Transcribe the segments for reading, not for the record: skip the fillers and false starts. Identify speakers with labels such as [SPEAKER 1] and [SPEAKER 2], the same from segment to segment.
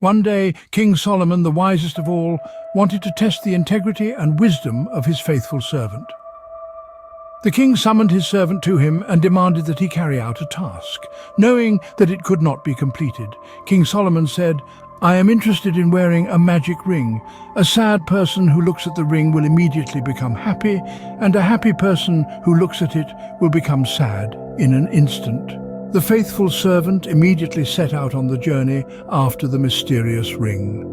[SPEAKER 1] One day, King Solomon, the wisest of all, wanted to test the integrity and wisdom of his faithful servant. The king summoned his servant to him and demanded that he carry out a task. Knowing that it could not be completed, King Solomon said, "I am interested in wearing a magic ring. A sad person who looks at the ring will immediately become happy, and a happy person who looks at it will become sad in an instant." The faithful servant immediately set out on the journey after the mysterious ring.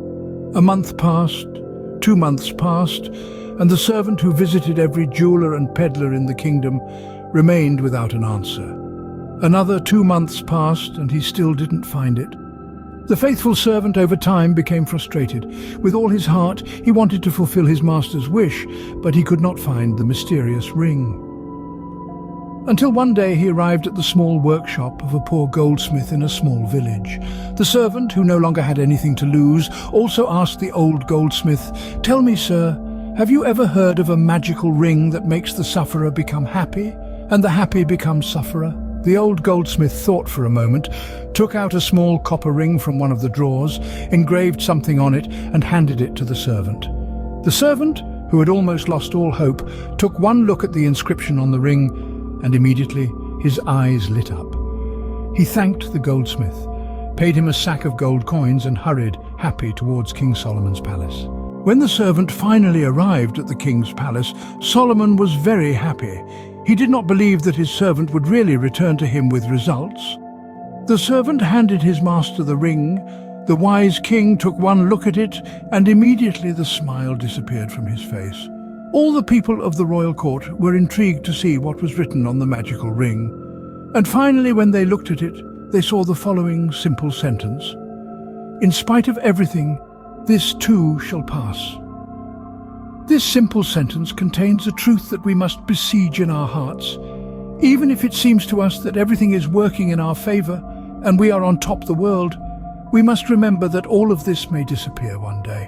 [SPEAKER 1] A month passed, 2 months passed, and the servant who visited every jeweler and peddler in the kingdom remained without an answer. Another 2 months passed, and he still didn't find it. The faithful servant over time became frustrated. With all his heart, he wanted to fulfill his master's wish, but he could not find the mysterious ring. Until one day he arrived at the small workshop of a poor goldsmith in a small village. The servant, who no longer had anything to lose, also asked the old goldsmith, "Tell me, sir, have you ever heard of a magical ring that makes the sufferer become happy, and the happy become sufferer?" The old goldsmith thought for a moment, took out a small copper ring from one of the drawers, engraved something on it, and handed it to the servant. The servant, who had almost lost all hope, took one look at the inscription on the ring, and immediately his eyes lit up. He thanked the goldsmith, paid him a sack of gold coins, and hurried, happy, towards King Solomon's palace. When the servant finally arrived at the king's palace, Solomon was very happy. He did not believe that his servant would really return to him with results. The servant handed his master the ring. The wise king took one look at it, and immediately the smile disappeared from his face. All the people of the royal court were intrigued to see what was written on the magical ring. And finally, when they looked at it, they saw the following simple sentence: "In spite of everything, this too shall pass." This simple sentence contains a truth that we must besiege in our hearts. Even if it seems to us that everything is working in our favor and we are on top of the world, we must remember that all of this may disappear one day.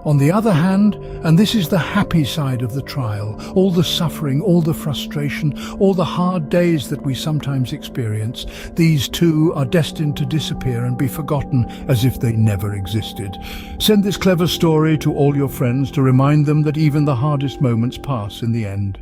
[SPEAKER 1] On the other hand, and this is the happy side of the trial, all the suffering, all the frustration, all the hard days that we sometimes experience, these too are destined to disappear and be forgotten as if they never existed. Send this clever story to all your friends to remind them that even the hardest moments pass in the end.